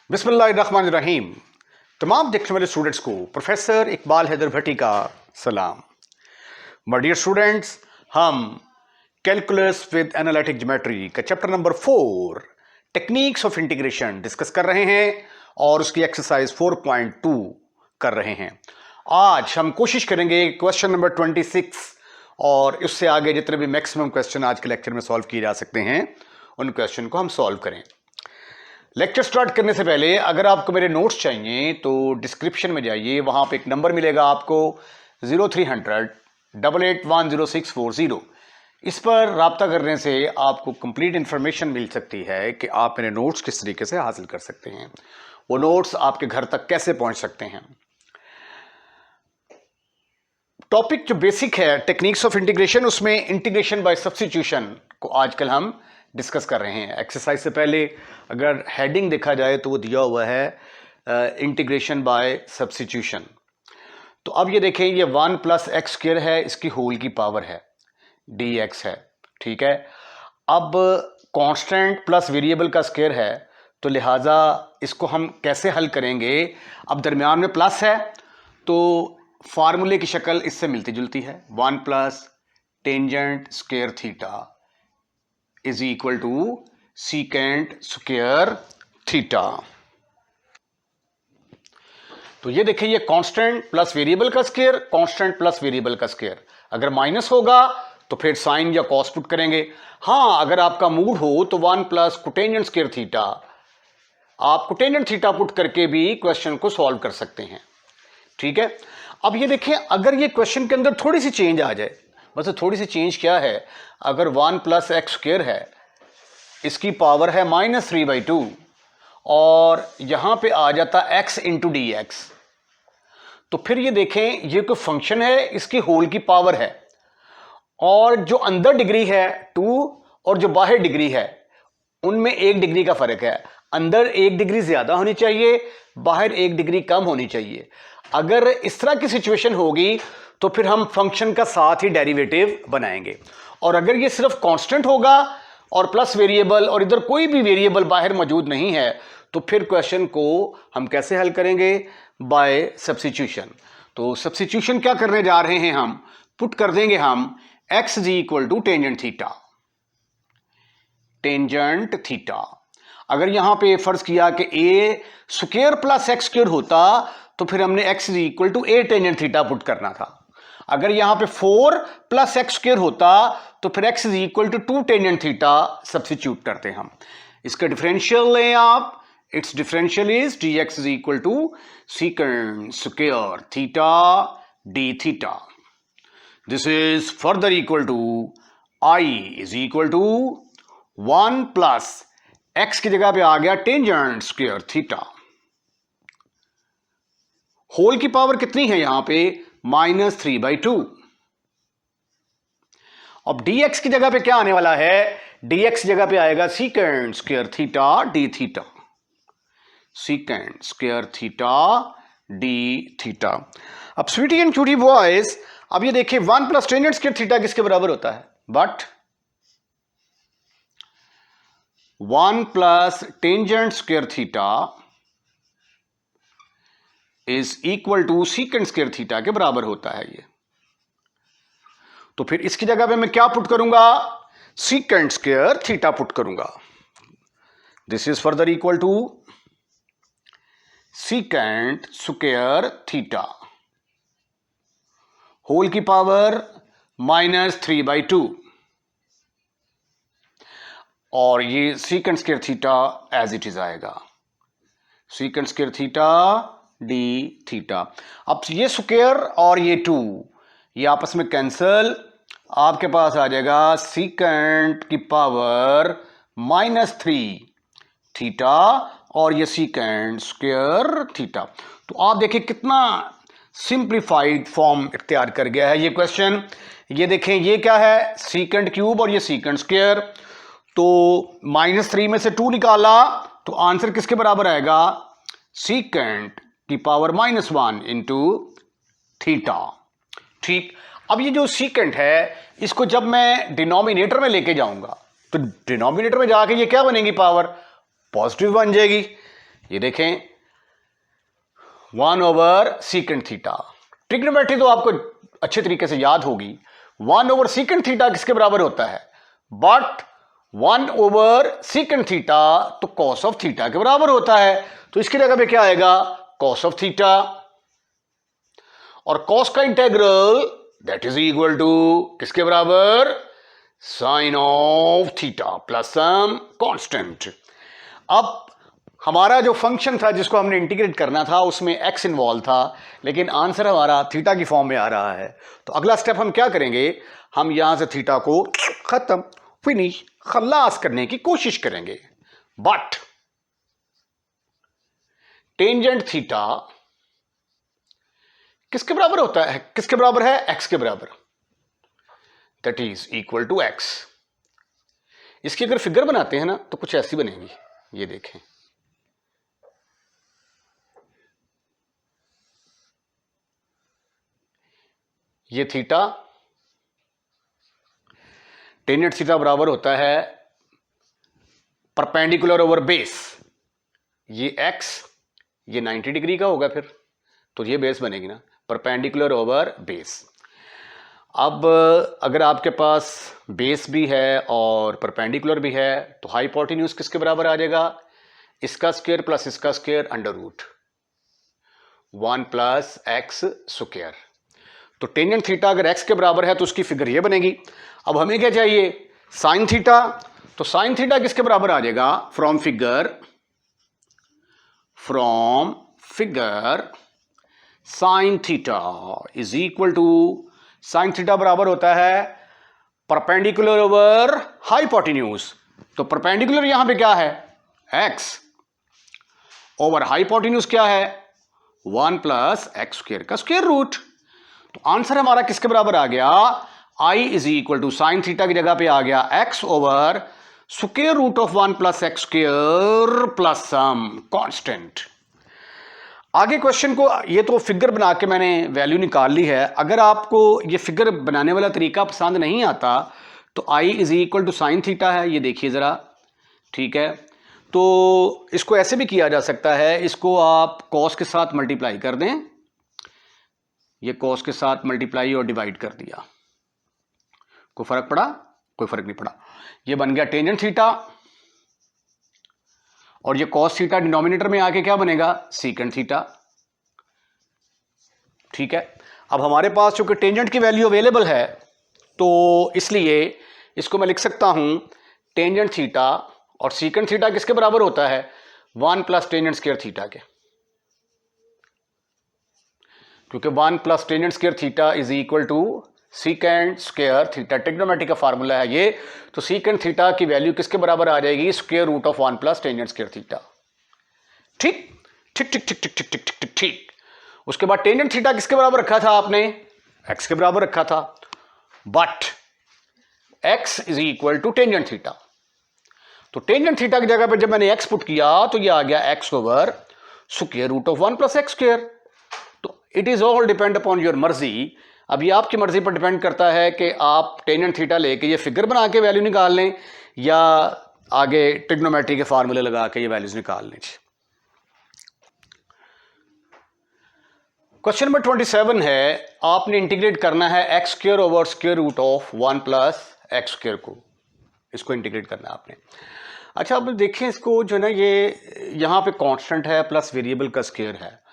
बिस्मिल्लाहिर्रहमानिर्रहीम। तमाम देखने वाले स्टूडेंट्स को प्रोफेसर इकबाल हैदर भट्टी का सलाम। माय डियर स्टूडेंट्स, हम कैलकुलस विद एनालिटिक ज्योमेट्री का chapter number 4 techniques of integration discuss कर रहे हैं और उसकी एक्सरसाइज 4.2 कर रहे हैं। आज हम कोशिश करेंगे क्वेश्चन नंबर 26 और उससे आगे जितने भी मैक्सिमम क्वेश्चन आज के लेक्चर में सॉल्व किए जा सकते हैं उन क्वेश्चन को हम सॉल्व करें। लेक्चर स्टार्ट करने से पहले अगर आपको मेरे नोट्स चाहिए तो डिस्क्रिप्शन में जाइए, वहां पे एक नंबर मिलेगा आपको 0300 8810 इस पर राब्ता करने से आपको कंप्लीट इंफॉर्मेशन मिल सकती है कि आप मेरे नोट्स किस तरीके से हासिल कर सकते हैं, वो नोट्स आपके घर तक कैसे पहुंच सकते हैं। टॉपिक जो बेसिक है टेक्निक्स ऑफ इंटीग्रेशन, उसमें इंटीग्रेशन बाय सब्स्टिट्यूशन को आजकल हम डिस्कस कर रहे हैं। एक्सरसाइज से पहले अगर हेडिंग देखा जाए तो वो दिया हुआ है इंटीग्रेशन बाय सब्स्टिट्यूशन। तो अब ये देखें, ये 1 + x² है, इसकी होल की पावर है dx है, ठीक है। अब कांस्टेंट प्लस वेरिएबल का स्क्वायर है तो लिहाजा इसको हम कैसे हल करेंगे। अब दरमियान में प्लस है तो फार्मूले की शक्ल इससे मिलती जुलती है, 1 + tangent square theta is equal to secant square theta. तो ये देखिए, ये कांस्टेंट प्लस वेरिएबल का स्क्वायर, कांस्टेंट प्लस वेरिएबल का स्क्वायर। अगर माइनस होगा तो फिर साइन या कॉस पुट करेंगे। हां, अगर आपका मूड हो तो 1 + कोटेंजेंट स्क्वायर थीटा, आप कोटेंजेंट थीटा पुट करके भी क्वेश्चन को सॉल्व कर सकते हैं, ठीक है। अब ये देखिए, अगर ये क्वेश्चन के अंदर थोड़ी सी चेंज आ जाए, मतलब थोड़ी सी चेंज क्या है, अगर 1 + x² है, इसकी पावर है -3/2 और यहां पे आ जाता x × dx, तो फिर ये देखें, ये कोई फंक्शन है, इसकी होल की पावर है और जो अंदर डिग्री है 2 और जो बाहर डिग्री है उनमें 1 डिग्री का फर्क है। अंदर 1 डिग्री ज्यादा होनी चाहिए, बाहर 1 डिग्री कम होनी चाहिए। अगर इस तरह की सिचुएशन होगी तो फिर हम फंक्शन का साथ ही डेरिवेटिव बनाएंगे, और अगर ये सिर्फ कांस्टेंट होगा और प्लस वेरिएबल और इधर कोई भी वेरिएबल बाहर मौजूद नहीं है तो फिर क्वेश्चन को हम कैसे हल करेंगे, बाय सब्स्टिट्यूशन। तो सब्स्टिट्यूशन क्या करने जा रहे हैं, हम पुट कर देंगे हम x = tangent theta, tangent theta. अगर यहां पे फर्ज किया कि a² + x² होता तो फिर हमने x = a tangent theta put करना था। अगर यहां पे 4 + x² होता तो फिर x = 2 टेंजेंट थीटा सब्स्टिट्यूट करते हम। इसका डिफरेंशियल लें आप, it's differential is dx = secant square theta d theta. This is further equal to I = 1 + x की जगह पे आ गया टेंजेंट स्क्वायर थीटा। होल की पावर कितनी है यहां पे, -3/2। अब dx की जगह पे क्या आने वाला है, dx की जगह पे आएगा secant square theta d theta, secant square theta d theta. अब स्वीटी एंड क्यूटी बॉयज, अब ये देखिए 1 + टेंजेंट स्क्वायर थीटा किसके बराबर होता है, but 1 + tangent square theta is equal to secant square theta के बराबर होता है ये। तो फिर इसकी जगह पे मैं क्या पुट करूंगा, सीकेंट स्क्वायर थीटा पुट करूंगा। This is further equal to secant square theta, whole की पावर -3/2 और ये secant square theta as it is आएगा, secant square theta d theta. अब ये स्क्वायर और ये 2 ये आपस में कैंसल, आपके पास आ जाएगा सीकेंट की पावर -3 थीटा और ये सीकेंट स्क्वायर थीटा। तो आप देखिए कितना सिंप्लीफाइड फॉर्म इख्तियार कर गया है ये क्वेश्चन। ये देखें, ये क्या है, सीकेंट क्यूब और ये सीकेंट स्क्वायर। तो -3 में से 2 निकाला तो आंसर किसके बराबर आएगा, सीकेंट की पावर -1 × थीटा, ठीक। अब ये जो सीकेंट है इसको जब मैं डिनोमिनेटर में लेके जाऊंगा तो डिनोमिनेटर में जाके ये क्या बनेगी, पावर पॉजिटिव बन जाएगी। ये देखें 1/secant थीटा। ट्रिग्नोमेट्री तो आपको अच्छे तरीके से याद होगी। 1/secant थीटा किसके बराबर होता है? बट 1/secant थीटा तो cos ऑफ थीटा के बराबर होता है, तो इसकी जगह पे क्या आएगा? cos of theta. और cos का integral that is equal to किसके बराबर? Sine of theta plus some constant. अब हमारा जो फंक्शन था जिसको हमने इंटीग्रेट करना था उसमें x इन्वॉल्व था, लेकिन आंसर हमारा थीटा की फॉर्म में आ रहा है। तो अगला स्टेप हम क्या करेंगे? हम यहां से थीटा को खत्म, फिनिश, खल्लास करने की कोशिश करेंगे। बट टेंजेंट थीटा किसके बराबर होता है? किसके बराबर है? x के बराबर, that is equal to x। इसकी अगर फिगर बनाते हैं ना तो कुछ ऐसी बनेगी, ये देखें। ये थीटा, टेंजेंट थीटा बराबर होता है परपेंडिकुलर ओवर बेस। ये x, ये 90 डिग्री का होगा फिर, तो ये बेस बनेगी ना, परपेंडिकुलर ओवर बेस। अब अगर आपके पास बेस भी है और परपेंडिकुलर भी है तो हाइपोटेन्यूज किसके बराबर आ जाएगा? इसका स्क्वायर प्लस इसका square under root 1 plus x square. तो टेंजेंट थीटा अगर x के बराबर है तो उसकी फिगर ये बनेगी। अब हमें क्या चाहिए? Sine theta. तो साइन थीटा किसके बराबर आ जाएगा? From figure sine theta is equal to, sine theta बराबर होता है परपेंडिकुलर ओवर हाइपोटेन्यूज। तो परपेंडिकुलर यहां पे क्या है? x ओवर हाइपोटेन्यूज क्या है? 1 प्लस एक्स स्क्वायर का स्क्वायर रूट। तो आंसर हमारा किसके बराबर आ गया? I is equal to sine theta की जगह पे आ गया x over square root of 1 plus x square plus some constant. आगे क्वेश्चन को, ये तो फिगर बना के मैंने वैल्यू निकाल ली है। अगर आपको ये फिगर बनाने वाला तरीका पसंद नहीं आता तो I is equal to sine theta है, ये देखिए ज़रा, ठीक है। तो इसको ऐसे भी किया जा सकता है, इसको आप कॉस के साथ मल्टीप्लाई कर दें, ये कॉस के साथ मल्टीप्लाई और डिवाइड कर दिया, कोई फर्क पड़ा? कोई फर्क नहीं पड़ा। ये बन गया टेंजेंट थीटा, और ये कॉस थीटा डिनोमिनेटर में आके क्या बनेगा? Secant theta. ठीक है। अब हमारे पास चूंकि टेंजेंट की वैल्यू अवेलेबल है तो इसलिए इसको मैं लिख सकता हूं टेंजेंट थीटा, और सीकेंट थीटा किसके बराबर होता है? 1 प्लस टेंजेंट स्क्वायर थीटा के, क्योंकि 1 plus tangent square theta is equal to secant square theta. Trigonometry का फार्मूला है ये। तो सीकेंट थीटा की वैल्यू किसके बराबर आ जाएगी? Square root of 1 plus tangent square theta. ठीक ठीक ठीक ठीक ठीक ठीक ठीक ठीक ठीक। उसके बाद टेंजेंट थीटा किसके बराबर रखा था आपने? x के बराबर रखा था, but x is equal to tangent theta. तो टेंजेंट थीटा की जगह पर जब मैंने x पुट किया तो ये आ गया x over square root of 1 plus x square. तो it is all depend upon your मर्जी। अभी आपकी मर्जी पर डिपेंड करता है कि आप टेंजेंट थीटा लेके ये फिगर बना के वैल्यू निकाल लें या आगे ट्रिग्नोमेट्री के फार्मूले लगा के ये वैल्यूज निकाल लें। क्वेश्चन नंबर 27 है, आपने इंटीग्रेट करना है x square over square root of 1 plus x square को, इसको इंटीग्रेट करना है आपने। अच्छा, अब देखें इसको, जो है ना, ये यहाँ पे कांस्टेंट है प्लस वेरिएबल का स्क्वायर है,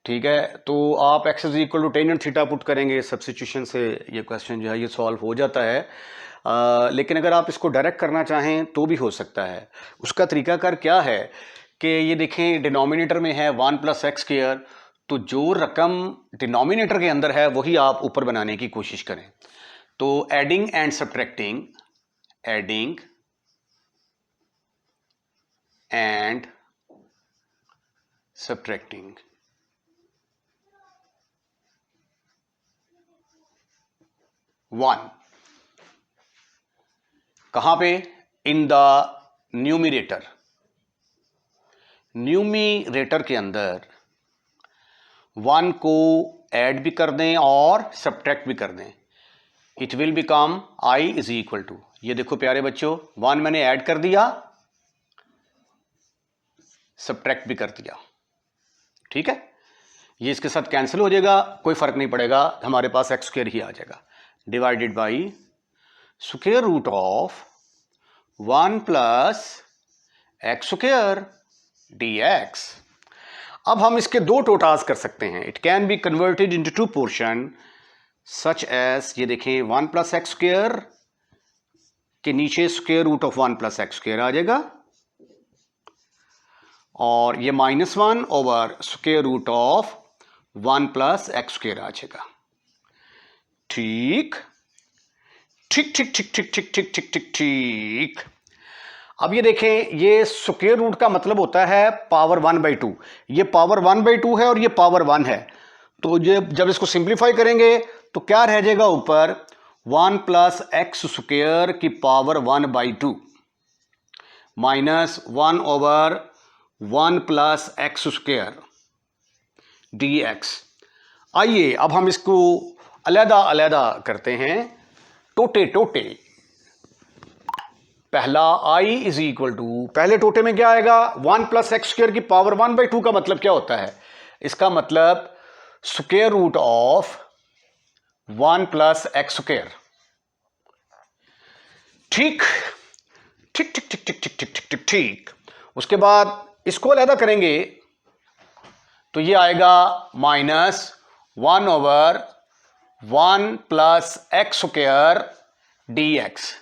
ठीक है। तो आप x is equal to tangent theta put करेंगे, सब्स्टिट्यूशन से ये क्वेश्चन जो है ये सॉल्व हो जाता है। लेकिन अगर आप इसको डायरेक्ट करना चाहें तो भी हो सकता है। उसका तरीकाकार क्या है कि ये देखें, डिनोमिनेटर में है 1 प्लस एक्स स्क्वायर, तो जो रकम डिनोमिनेटर के अंदर है वही आप ऊपर बनाने की कोशिश करें। तो adding and subtracting, adding and subtracting, one कहां पे? इन द न्यूमिरेटर, न्यूमिरेटर के अंदर 1 को ऐड भी कर दें और सब्ट्रैक्ट भी कर दें। It will become I is equal to, ये देखो प्यारे बच्चों, 1 मैंने ऐड कर दिया, सब्ट्रैक्ट भी कर दिया, ठीक है। ये इसके साथ कैंसिल हो जाएगा, कोई फर्क नहीं पड़ेगा, हमारे पास एक्स स्क्वायर ही आ जाएगा, divided by square root of 1 plus x square dx। अब हम इसके दो टोटास कर सकते हैं, it can be converted into two portion such as, ये देखें 1 प्लस एक्स स्क्वायर के नीचे square root of 1 plus x square आ जाएगा, और ये -1 over square root of 1 plus x square आ जाएगा। ठीक ठीक ठीक ठीक ठीक ठीक ठीक ठीक ठीक ठीक। अब ये देखें, ये स्क्वायर रूट का मतलब होता है पावर 1/2, ये पावर 1/2 है और ये पावर 1 है, तो ये जब इसको सिंप्लीफाई करेंगे तो क्या रह जाएगा ऊपर, 1 प्लस एक्स स्क्वायर की power 1/2 minus 1 over 1 plus x square dx। आइए अब हम इसको अलग अलग करते हैं, टोटे टोटे। पहला i इज इक्वल टू, पहले टोटे में क्या आएगा, 1 प्लस एक्स स्क्वायर की पावर 1/2 का मतलब क्या होता है, इसका मतलब square root of 1 plus x square. ठीक ठीक ठीक ठीक ठीक ठीक ठीक ठीक ठीक ठीक। उसके बाद इसको अलग करेंगे तो ये आएगा -1 over 1 plus x square dx।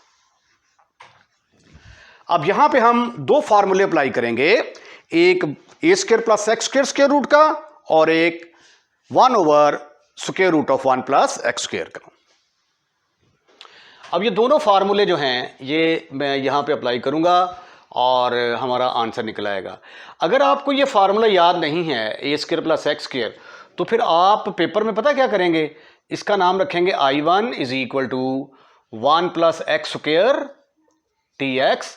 अब यहां पे हम दो फार्मूले अप्लाई करेंगे, एक a square plus x square square root का, और एक 1 over square root of 1 plus x square का। अब ये दोनों फार्मूले जो हैं ये मैं यहां पे अप्लाई करूंगा और हमारा आंसर निकल आएगा। अगर आपको ये फार्मूला याद नहीं है ए स्क्वायर प्लस एक्स स्क्वायर, तो फिर आप पेपर में पता क्या करेंगे, इसका नाम रखेंगे I1 is equal to 1 plus x square dx।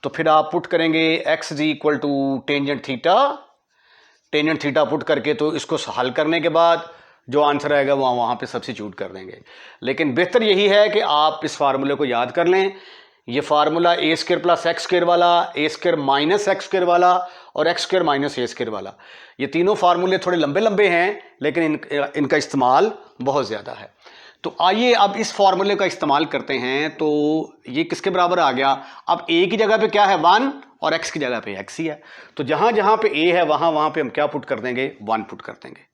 तो फिर आप पुट करेंगे x is equal to tangent theta put करके, तो इसको हल करने के बाद जो आंसर आएगा वो वहाँ पे सब्स्टिट्यूट कर देंगे। लेकिन बेहतर यही है कि आप इस फार्मूले को याद कर लें। ये फार्मूला ए स्क्वायर प्लस एक्स स्क्वायर वाला, ए स्क्वायर माइनस एक्स स्क्वायर वाला और x square minus a square वाला, ये तीनों फार्मूले थोड़े लंबे लंबे हैं लेकिन इनका इस्तेमाल बहुत ज़्यादा है। तो आइए अब इस फार्मूले का इस्तेमाल करते हैं। तो ये किसके बराबर आ गया, अब ए की जगह पे क्या है 1 और एक्स की जगह पे एक्स ही है, तो जहां जहां पे ए है वहां पे हम क्या पुट कर देंगे, 1 पुट कर देंगे।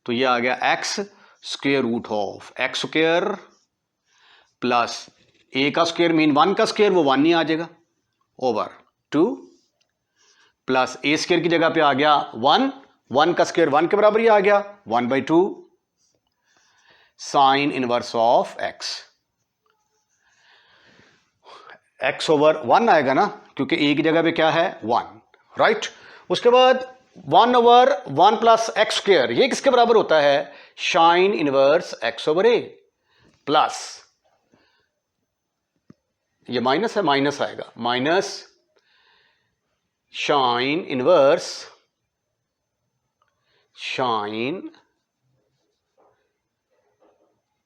तो ये आ गया x square root of x square plus a का स्क्वायर मीन 1 का स्क्वायर, वो 1 ही आ जाएगा, ओवर 2 प्लस ए स्क्वायर की जगह पे आ गया 1 का स्क्वायर 1 के बराबर ही आ गया 1/2 sine inverse of x over 1 आएगा ना, क्योंकि ए की जगह पे क्या है 1, राइट। उसके बाद 1 ओवर 1 प्लस एक्स स्क्वायर, ये किसके बराबर होता है, sine inverse x over a, plus ये माइनस है, माइनस आएगा minus sine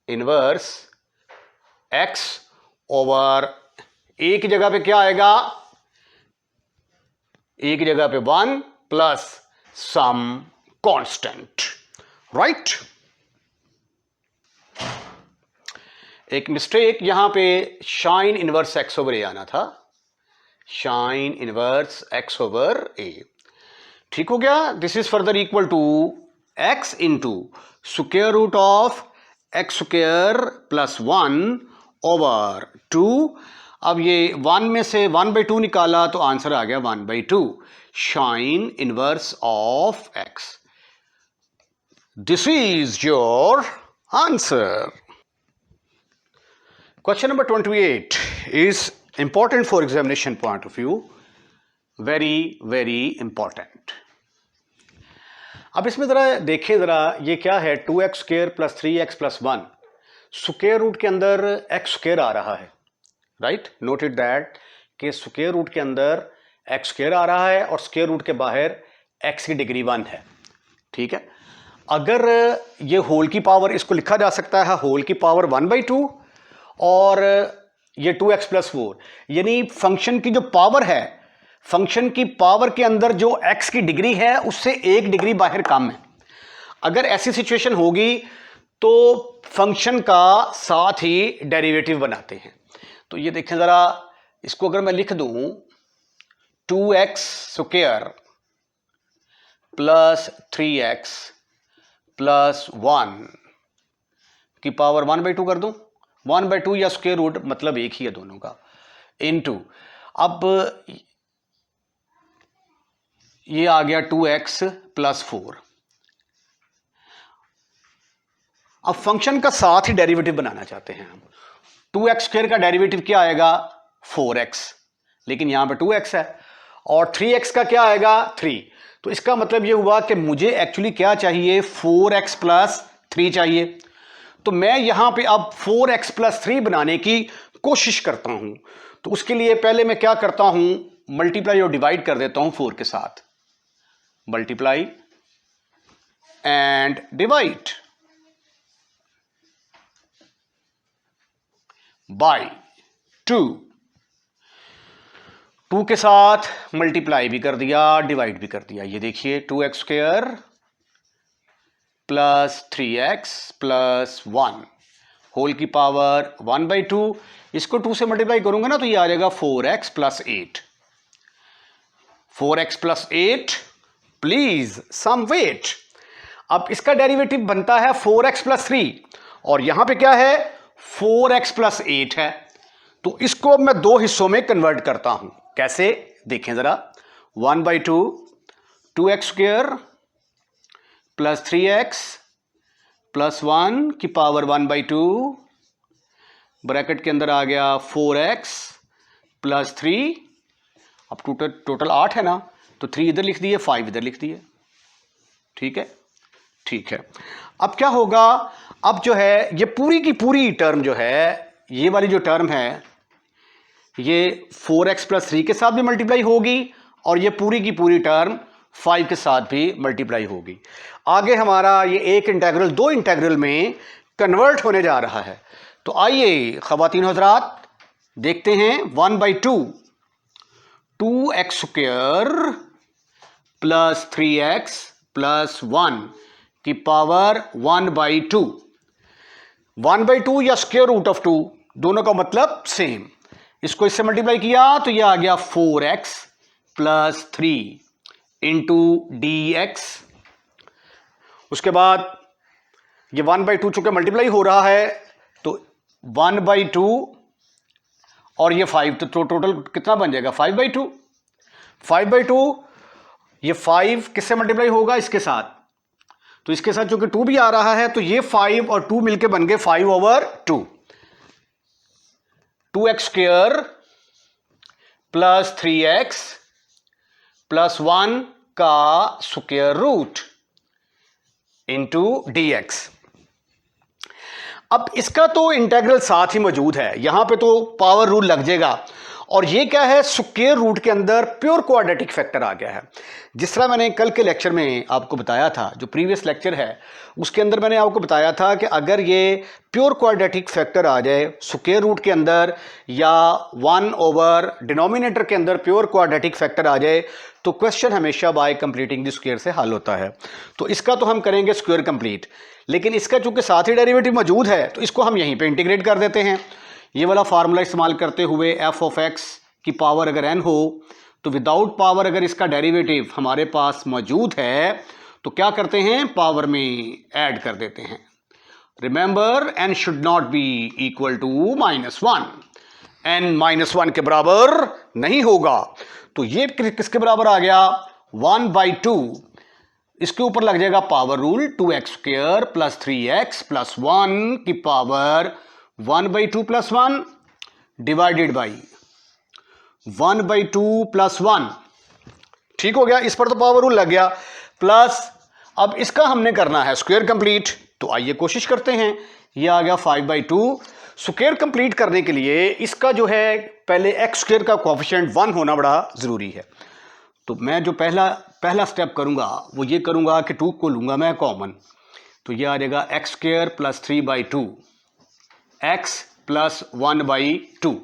inverse x over a की जगह पे क्या आएगा, ए की जगह पे 1 प्लस सम कांस्टेंट, राइट। एक मिस्टेक यहां पे sine inverse x over a आना था, sine inverse x over a, ठीक हो गया। This is further equal to x into square root of x square plus 1 over 2। अब ये 1 में से 1/2 निकाला तो आंसर आ गया 1/2 sine inverse of x. This is your answer. Question number 28 is important for examination point of view, very very important। अब इसमें ज़रा देखें, ज़रा ये क्या है, 2x square plus 3x plus 1, square root के अंदर x स्क्वायर आ रहा है, राइट। नोटेड दैट कि स्क्वायर रूट के अंदर x स्क्वायर आ रहा है और स्क्वायर रूट के बाहर x की डिग्री 1 है, ठीक है। अगर ये होल की पावर, इसको लिखा जा सकता है होल की पावर 1/2 और ये 2x प्लस 4, यानी फंक्शन की जो पावर है, फंक्शन की पावर के अंदर जो x की डिग्री है उससे 1 डिग्री बाहर कम है। अगर ऐसी सिचुएशन होगी तो फंक्शन का साथ ही डेरिवेटिव बनाते हैं। तो ये देखें ज़रा, इसको अगर मैं लिख दूं 2x square plus 3x plus 1 की पावर 1/2 कर दूं, 1/2 या स्क्वायर रूट मतलब एक ही है दोनों का, इनटू अब ये आ गया 2x प्लस 4। अब फंक्शन का साथ ही डेरिवेटिव बनाना चाहते हैं हम। 2x स्क्वायर का डेरिवेटिव क्या आएगा 4x, लेकिन यहां पे 2x है, और 3x का क्या आएगा 3। तो इसका मतलब ये हुआ कि मुझे एक्चुअली क्या चाहिए 4x प्लस 3 चाहिए। तो मैं यहां पे अब 4x प्लस 3 बनाने की कोशिश करता हूं। तो उसके लिए पहले मैं क्या करता हूं, मल्टीप्लाई और डिवाइड कर देता हूं 4 के साथ, मल्टीप्लाई एंड डिवाइड बाय 2, 2 के साथ मल्टीप्लाई भी कर दिया, डिवाइड भी कर दिया। ये देखिए 2x square plus 3x plus 1 whole की पावर 1/2। इसको 2 से मल्टीप्लाई करूंगा ना तो ये आ जाएगा 4x plus 8। 4x plus 8, please some wait. अब इसका डेरिवेटिव बनता है 4x प्लस 3, और यहां पे क्या है 4x प्लस 8 है। तो इसको मैं 2 हिस्सों में कन्वर्ट करता हूं। कैसे देखें जरा, 1/2 2x square plus 3x plus 1 की पावर 1/2, ब्रैकेट के अंदर आ गया 4x प्लस 3। अब टोटल 8 है ना, तो 3 इधर लिख दिए, 5 इधर लिख दिए। ठीक है, ठीक है। अब क्या होगा, अब जो है ये पूरी की पूरी टर्म जो है, ये वाली जो टर्म है ये 4x प्लस 3 के साथ भी मल्टीप्लाई होगी, और ये पूरी की पूरी टर्म 5 के साथ भी मल्टीप्लाई होगी। आगे हमारा ये एक इंटेग्रल 2 इंटेग्रल में कन्वर्ट होने जा रहा है। तो आइए ख़वातीन हज़रात देखते हैं 1/2 2x square plus 3x plus 1 की पावर 1/2। 1/2 या स्क्वायर रूट ऑफ 2 दोनों का मतलब सेम। इसको इससे मल्टीप्लाई किया तो ये आ गया 4x प्लस 3 इंटू dx। उसके बाद ये 1/2 चूंकि मल्टीप्लाई हो रहा है तो 1/2 और ये 5, तो टोटल कितना बन जाएगा 5/2। 5/2 ये 5 किससे मल्टीप्लाई होगा, इसके साथ, तो इसके साथ चूंकि 2 भी आ रहा है तो ये 5 और 2 मिलके बन गए 5/2। 2x square plus 3x plus 1 का स्क्वायर रूट इंटू dx। अब इसका तो इंटेग्रल साथ ही मौजूद है, यहां पे तो पावर रूल लग जाएगा। और ये क्या है, स्क्वायर रूट के अंदर प्योर क्वाड्रेटिक फैक्टर आ गया है। जिस तरह मैंने कल के लेक्चर में आपको बताया था, जो प्रीवियस लेक्चर है उसके अंदर मैंने आपको बताया था कि अगर ये प्योर क्वाड्रेटिक फैक्टर आ जाए स्क्वायर रूट के अंदर, या 1 ओवर डिनोमिनेटर के अंदर प्योर क्वाड्रेटिक फैक्टर आ जाए, तो क्वेश्चन हमेशा बाय कंप्लीटिंग द स्क्वायर से हल होता है। तो इसका तो हम करेंगे स्क्वायर कंप्लीट, लेकिन इसका चूंकि साथ ही डेरिवेटिव मौजूद है तो इसको हम यहीं पे इंटीग्रेट कर देते हैं। ये वाला फार्मूला इस्तेमाल करते हुए f ऑफ x की पावर अगर n हो तो विदाउट पावर अगर इसका डेरिवेटिव हमारे पास मौजूद है तो क्या करते हैं, पावर में ऐड कर देते हैं। Remember n should not be equal to -1, n -1 के बराबर नहीं होगा। तो ये किसके बराबर आ गया 1/2। इसके ऊपर लग जाएगा power rule, 2x square plus 3x plus 1 की power 1/2 plus 1 divided by 1/2 plus 1। ठीक हो गया, इस पर तो पावर रूल लग गया। प्लस अब इसका हमने करना है स्क्वायर कंप्लीट, तो आइए कोशिश करते हैं। ये आ गया 5/2। स्क्वायर कंप्लीट करने के लिए इसका जो है पहले x स्क्वायर का कोएफिशिएंट 1 होना बड़ा ज़रूरी है। तो मैं जो पहला स्टेप करूंगा वो ये करूंगा कि 2 को लूंगा मैं कॉमन, तो ये आ जाएगा x square plus 3/2 x plus 1/2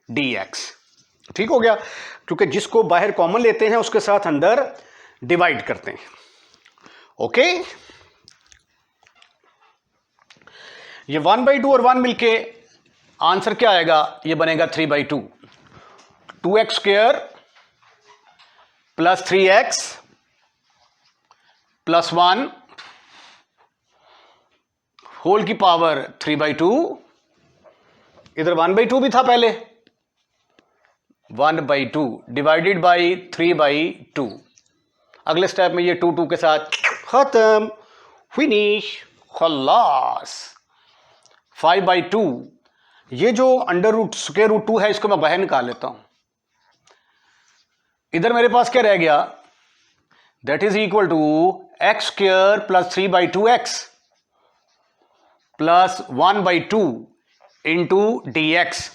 dx। ठीक हो गया, क्योंकि जिसको बाहर कॉमन लेते हैं उसके साथ अंदर डिवाइड करते हैं। ओके, ये 1/2 और 1 मिलके आंसर क्या आएगा, ये बनेगा 3/2। 2x square plus 3x plus 1 whole की पावर 3/2। इधर 1/2 भी था पहले, 1/2 डिवाइडेड बाई 3/2। अगले स्टेप में ये 2 के साथ खत्म, फिनिश, खल्लास। 5/2, ये जो अंडर रूट स्क्वायर रूट 2 है इसको मैं बाहर निकाल लेता हूं। इधर मेरे पास क्या रह गया, that is equal to x square plus 3/2x plus 1/2 into dx।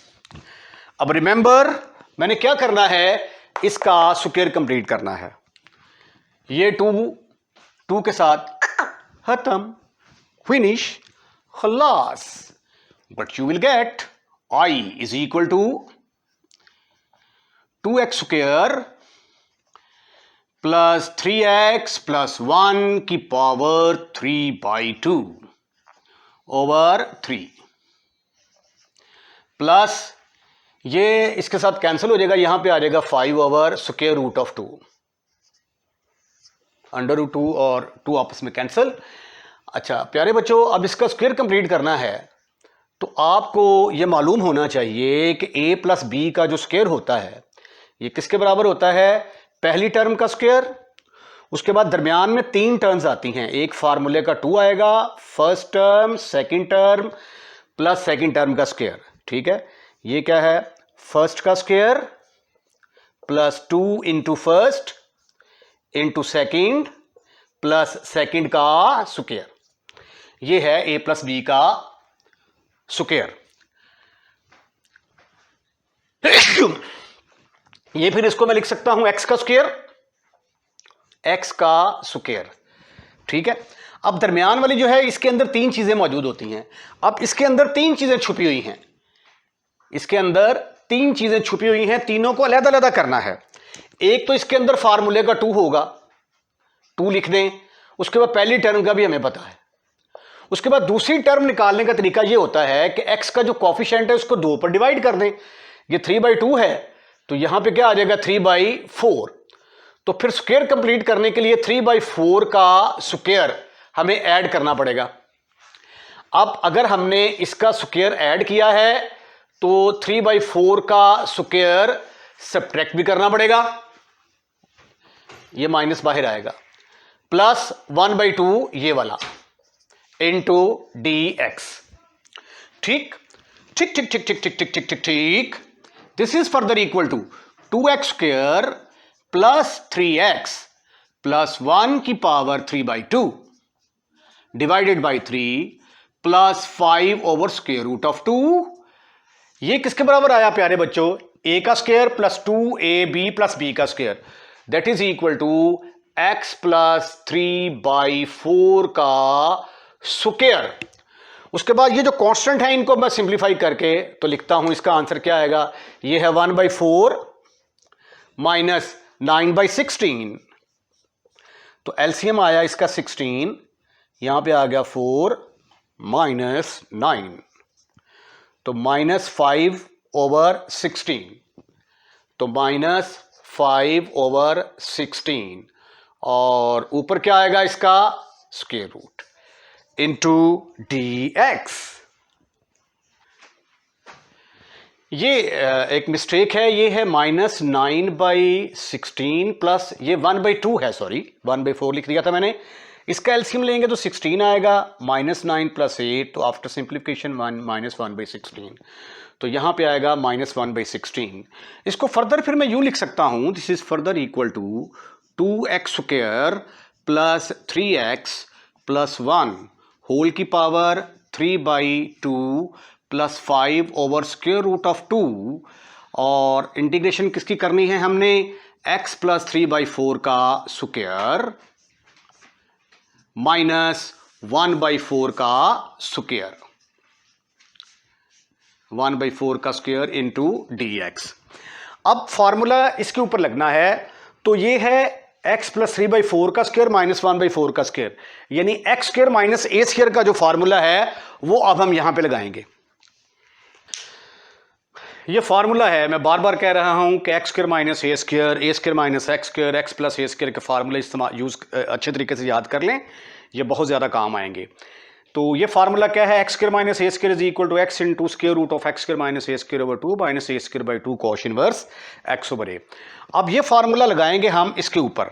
अब रिमेंबर मैंने क्या करना है, इसका स्क्वायर कंप्लीट करना है। ये 2 के साथ खत्म, फिनिश, खल्लास। But you will get I is equal to 2x square plus 3x plus 1 की पावर 3/2 ओवर 3 प्लस ये इसके साथ कैंसिल हो जाएगा, यहां पे आ जाएगा 5 over square root of 2, under root 2 और 2 आपस में कैंसिल। अच्छा प्यारे बच्चों, अब इसका स्क्वायर कंप्लीट करना है तो आपको यह मालूम होना चाहिए कि a प्लस बी का जो स्क्वायर होता है ये किसके बराबर होता है, पहली टर्म का स्क्वायर, उसके बाद दरमियान में 3 टर्म्स आती हैं, एक फार्मूले का 2 आएगा, first term, second term plus second term का स्क्वायर। ठीक है, ये क्या है, फर्स्ट का square plus 2 into first into second plus second का स्क्वायर, ये है a प्लस बी का स्क्वायर। ये फिर इसको मैं लिख सकता हूं x का स्क्वायर, x का स्क्वायर। ठीक है, अब दरमियान वाली जो है इसके अंदर 3 चीजें मौजूद होती हैं। अब इसके अंदर 3 चीजें छुपी हुई हैं, इसके अंदर 3 चीजें छुपी हुई हैं, तीनों को अलग अलग करना है। एक तो इसके अंदर फार्मूले का 2 होगा, 2 लिख दें, उसके बाद पहली टर्म का भी हमें पता है। उसके बाद दूसरी टर्म निकालने का तरीका यह होता है कि x का जो कोफिशिएंट है उसको 2 पर डिवाइड कर दें। ये 3/2 है तो यहां पे क्या आ जाएगा 3/4। तो फिर स्क्वायर कंप्लीट करने के लिए 3/4 का स्क्वायर हमें ऐड करना पड़ेगा। अब अगर हमने इसका स्क्वायर ऐड किया है तो 3/4 का स्क्वायर सब्ट्रैक्ट भी करना पड़ेगा, ये माइनस बाहर आएगा, प्लस 1/2 ये वाला इंटू dx। ठीक ठीक ठीक ठीक ठीक ठीक ठीक ठीक ठीक ठीक, this is further equal to 2x square plus 3x plus 1 की power 3/2 divided by 3 plus 5 over square root of 2। ये किसके बराबर आया प्यारे बच्चों, a का square plus 2ab plus b का square, that is equal to x plus 3/4 का स्क्वायर। उसके बाद ये जो कांस्टेंट है इनको मैं सिंप्लीफाई करके तो लिखता हूं, इसका आंसर क्या आएगा, ये है 1/4 माइनस 9/16। तो एलसीएम आया इसका 16, यहां पे आ गया 4 माइनस 9, तो -5 ओवर 16, तो -5 ओवर 16 और ऊपर क्या आएगा इसका स्क्वायर रूट इंटू dx। ये एक मिस्टेक है, ये है -9/16 प्लस ये 1/2 है, सॉरी 1/4 लिख दिया था मैंने। इसका एलसीएम लेंगे तो 16 आएगा, -9 + 8, तो आफ्टर सिंप्लीफिकेशन -1/16, तो यहां पे आएगा -1/16। इसको फर्दर फिर मैं यूं लिख सकता हूं, this is further equal to 2x square plus 3x plus 1 whole की power 3/2 plus 5 over square root of 2, और इंटीग्रेशन किसकी करनी है हमने, x प्लस 3/4 का स्क्वायर माइनस 1/4 का स्क्वायर, 1/4 का स्क्वायर इंटू dx। अब फॉर्मूला इसके ऊपर लगना है, तो ये है x प्लस 3/4 का स्क्वायर माइनस 1/4 का स्क्वायर, यानी x square minus a square का जो फॉर्मूला है वो अब हम यहां पे लगाएंगे। ये फॉर्मूला है, मैं बार बार कह रहा हूं कि x square minus a square minus x square, x plus a square के फार्मूले इस्तेमाल यूज अच्छे तरीके से याद कर लें, ये बहुत ज़्यादा काम आएंगे। तो ये फार्मूला क्या है, x square minus a square is equal to x into square root of x square minus a square over 2 minus a square by 2 cos inverse x over a. अब ये फार्मूला लगाएंगे हम इसके ऊपर,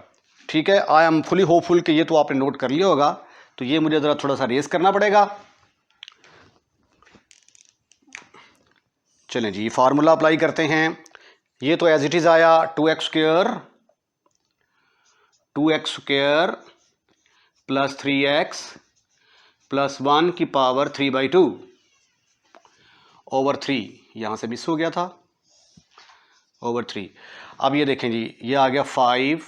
ठीक है। आई एम फुली होपफुल कि ये तो आपने नोट कर लिया होगा, तो ये मुझे ज़रा थोड़ा सा रेस करना पड़ेगा। चलें जी, फार्मूला अप्लाई करते हैं। ये तो एज इट इज़ आया 2x square plus 3x plus 1 की पावर 3/2 ओवर 3, यहां से मिस हो गया था, ओवर 3। अब ये देखें जी, ये आ गया 5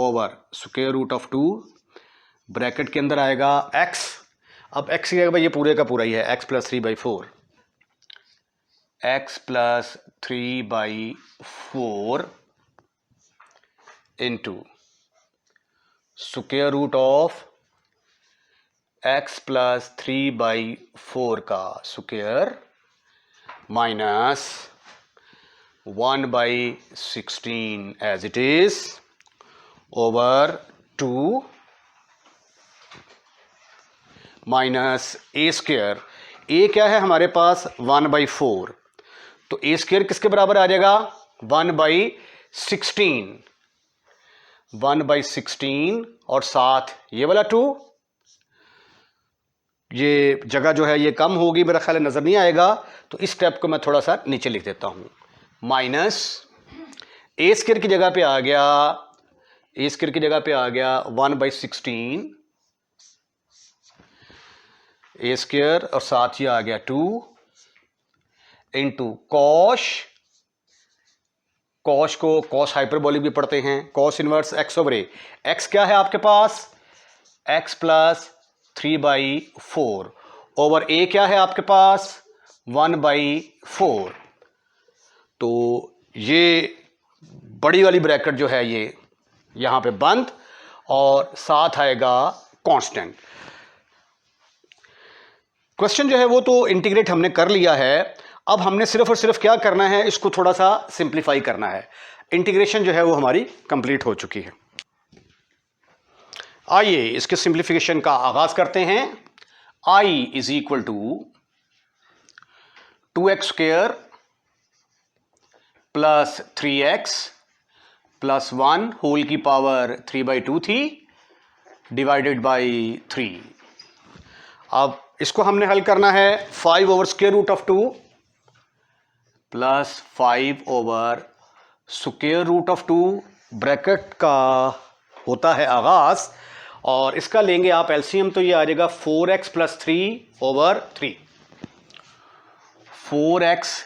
over square root of 2, bracket के अंदर आएगा x। अब x की जगह ये पूरे का पूरा ही है, x plus 3/4, x plus 3/4 into square root of x plus 3/4 का square minus 1/16 as it is over 2 minus a square. A क्या है हमारे पास 1/4, तो ए स्क्वायर किसके बराबर आ जाएगा 1/16, 1/16 और साथ ये वाला 2, ये जगह जो है ये कम होगी, मेरा ख्याल नजर नहीं आएगा, तो इस स्टेप को मैं थोड़ा सा नीचे लिख देता हूं, माइनस ए स्क्वायर की जगह पे आ गया, ए स्क्वायर की जगह पे आ गया 1/16 ए स्क्वायर और साथ ही आ गया 2 इंटू कॉश को कॉस हाइपरबोलिक भी पढ़ते हैं, कॉस इनवर्स एक्स ओवर ए। एक्स क्या है आपके पास, एक्स प्लस 3/4 ओवर ए क्या है आपके पास 1/4। तो ये बड़ी वाली ब्रैकेट जो है ये यहां पे बंद और साथ आएगा कांस्टेंट। क्वेश्चन जो है वो तो इंटीग्रेट हमने कर लिया है, अब हमने सिर्फ और सिर्फ क्या करना है, इसको थोड़ा सा सिंप्लीफाई करना है। इंटीग्रेशन जो है वो हमारी कंप्लीट हो चुकी है। आइए इसके सिंप्लीफिकेशन का आगाज करते हैं। i is equal to 2x square plus 3x plus 1 whole की पावर 3/2 थी डिवाइडेड बाई 3। अब इसको हमने हल करना है 5 over square root of 2 plus 5 over square root of 2, bracket का होता है आगाज और इसका लेंगे आप एलसीएम, तो ये आ जाएगा 4x plus 3 over 3, 4x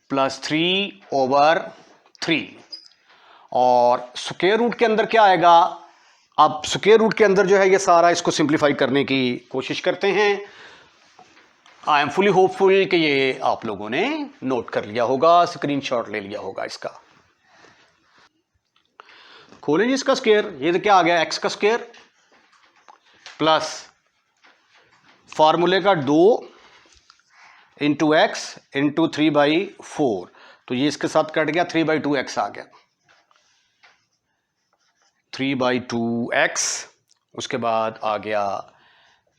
plus 3 over 3 और स्क्वायर रूट के अंदर क्या आएगा। अब स्क्वायर रूट के अंदर जो है ये सारा इसको सिंप्लीफाई करने की कोशिश करते हैं। आई एम फुली होपफुल कि ये आप लोगों ने नोट कर लिया होगा, स्क्रीनशॉट ले लिया होगा इसका। खोलें जी इसका स्क्वायर, ये तो क्या आ गया x का स्क्वायर प्लस फार्मूले का 2 इंटू एक्स इंटू 3/4, तो ये इसके साथ कट गया, 3/2x आ गया, 3/2x। उसके बाद आ गया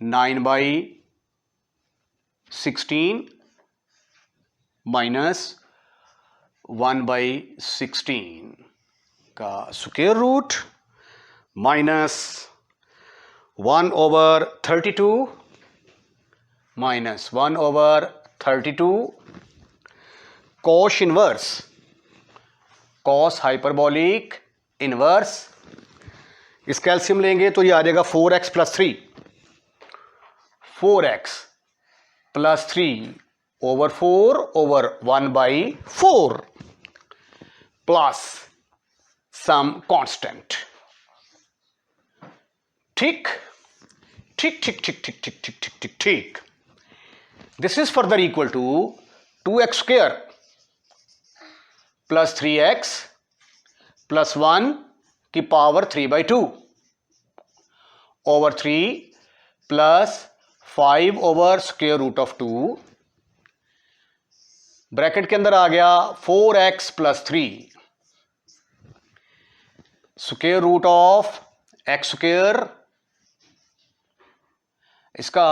9/16 माइनस 1/16 का square root minus 1/32 minus 1/32 cos inverse, cos hyperbolic inverse. इस कैल्शियम लेंगे तो ये आ जाएगा 4x plus 3, 4x plus 3 over 4 over 1/4 plus some constant. ठीक ठीक ठीक ठीक ठीक ठीक ठीक ठीक ठीक ठीक। This is further equal to 2x square plus 3x plus 1 की power 3/2 over 3 plus 5 over square root of 2 bracket के अंदर आ गया 4x plus 3 square root of x square, इसका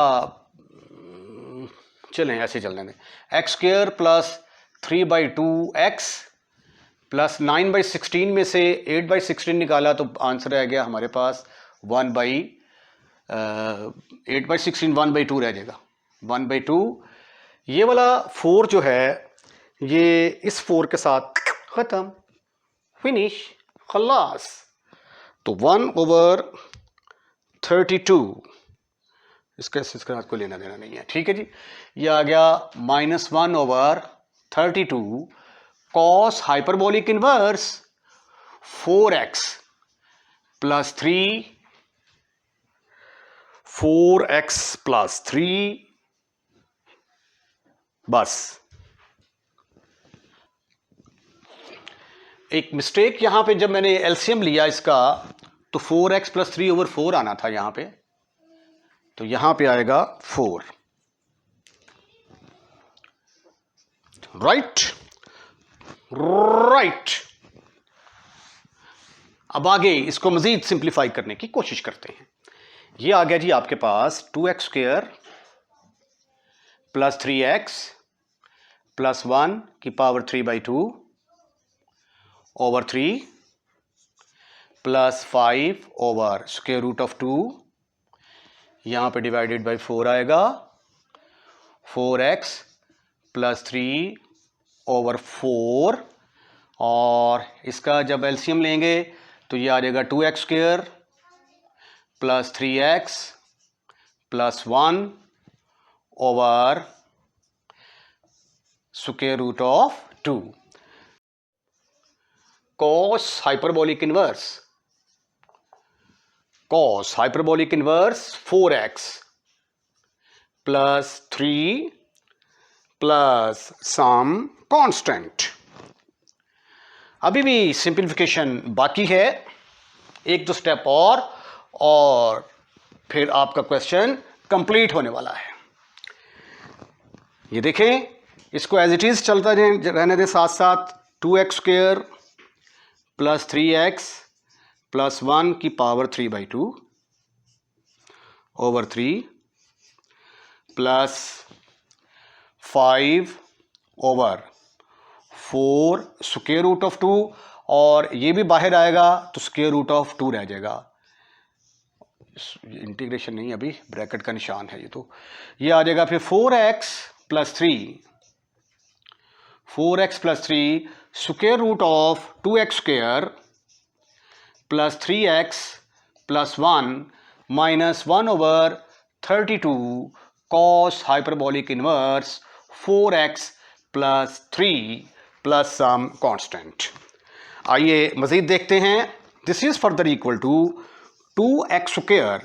चलें ऐसे चलने दें, x square plus 3/2x plus 9/16 में से 8/16 निकाला तो आंसर आ गया हमारे पास 8/16 1/2 रह जाएगा 1/2। ये वाला 4 जो है ये इस 4 के साथ ख़त्म, फिनिश, खलास। तो 1/32 इसके साथ कोई लेना देना नहीं है, ठीक है जी। ये आ गया -1/32 cos hyperbolic inverse 4x plus 3 4x plus 3 बस। एक मिस्टेक यहां पे जब मैंने एलसीएम लिया इसका तो 4x प्लस 3/4 आना था यहां पे, तो यहां पे आएगा 4, राइट राइट। अब आगे इसको मजीद सिंप्लीफाई करने की कोशिश करते हैं। ये आ गया जी आपके पास 2x square plus 3x plus 1 की power 3/2 over 3 plus 5 over square root of 2, यहां पे डिवाइडेड बाय 4 आएगा 4x प्लस 3 ओवर 4, और इसका जब एलसीएम लेंगे तो ये आ जाएगा 2x square plus 3x plus 1 over square root of 2 cos hyperbolic inverse 4x plus 3 plus some constant. अभी भी सिंप्लीफिकेशन बाकी है, एक दो स्टेप और फिर आपका क्वेश्चन कंप्लीट होने वाला है। ये देखें, इसको एज इट इज चलता रहने दें साथ साथ। 2x square plus 3x plus 1 की power 3/2 over 3 plus 5 over 4 square root of 2, और ये भी बाहर आएगा तो स्क्वायर रूट ऑफ 2 रह जाएगा। इंटीग्रेशन नहीं, अभी ब्रैकेट का निशान है ये, तो ये आ जाएगा फिर 4x plus 3 square root of 2x square plus 3x plus 1 minus 1/32 cos hyperbolic inverse 4x plus 3 plus some constant. आइए मजीद देखते हैं। This is further equal to 2x square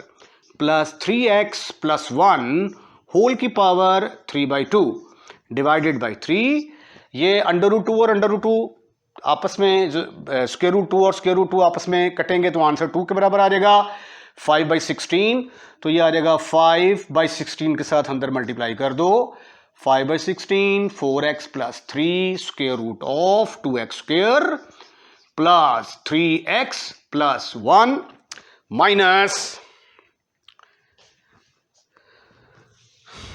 plus 3x plus 1 whole की पावर 3/2 डिवाइडेड बाई 3। ये √2 और √2 आपस में square root 2 और स्क्वायर रूट 2 आपस में कटेंगे तो आंसर 2 के बराबर आ जाएगा 5/16। तो ये आ जाएगा 5/16 के साथ अंदर मल्टीप्लाई कर दो, 5/16 4x plus 3 square root of 2x square plus 3x plus 1 minus,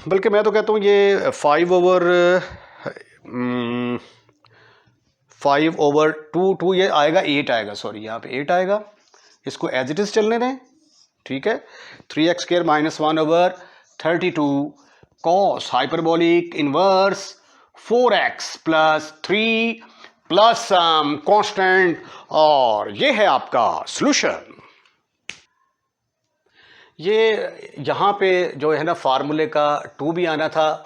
बल्कि मैं तो कहता हूँ ये 5/2 ये आएगा 8 आएगा, सॉरी यहाँ पे 8 आएगा। इसको एज इट इज चलने दें, ठीक है। 3x square minus 1/32 cos hyperbolic inverse 4x plus 3 plus some constant, और ये है आपका सॉल्यूशन। ये यहाँ पे जो है ना फार्मूले का 2 भी आना था,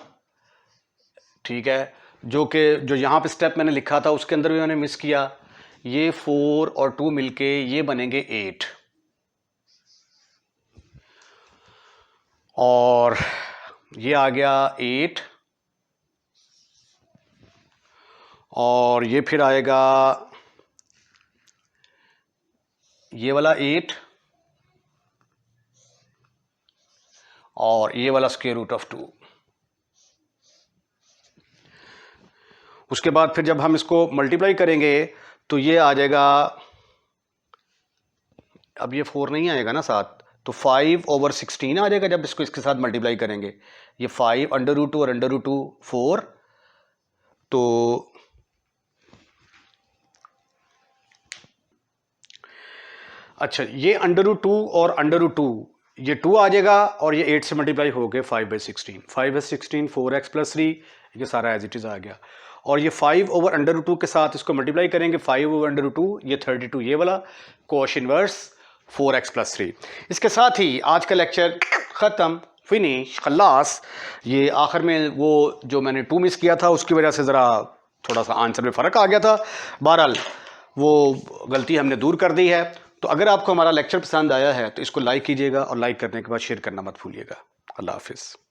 ठीक है, जो यहाँ पे स्टेप मैंने लिखा था उसके अंदर भी मैंने मिस किया। ये 4 और 2 मिलके ये बनेंगे 8, और ये आ गया 8 और ये फिर आएगा ये वाला 8 और ये वाला स्क्वायर रूट ऑफ 2। उसके बाद फिर जब हम इसको मल्टीप्लाई करेंगे तो ये आ जाएगा, अब ये 4 नहीं आएगा ना साथ, तो 5/16 आ जाएगा जब इसको इसके साथ मल्टीप्लाई करेंगे। ये 5 √2 और √2 4, तो अच्छा ये √2 और √2 ये 2 आ जाएगा और ये 8 से मल्टीप्लाई हो गए 5/16। 5/16 4x + 3, ये सारा एज इट इज़ आ गया। और ये 5/√2 के साथ इसको मल्टीप्लाई करेंगे 5/√2, ये 32, ये वाला कोश इनवर्स 4x + 3। इसके साथ ही आज का लेक्चर ख़त्म, फिनिश, खल्लास। ये आखिर में वो जो मैंने 2 मिस किया था उसकी वजह से ज़रा थोड़ा सा आंसर में फ़र्क आ गया था। बहरहाल वो गलती हमने दूर कर दी है। तो अगर आपको हमारा लेक्चर पसंद आया है तो इसको लाइक कीजिएगा और लाइक करने के बाद शेयर करना मत भूलिएगा। अल्लाह हाफिज़।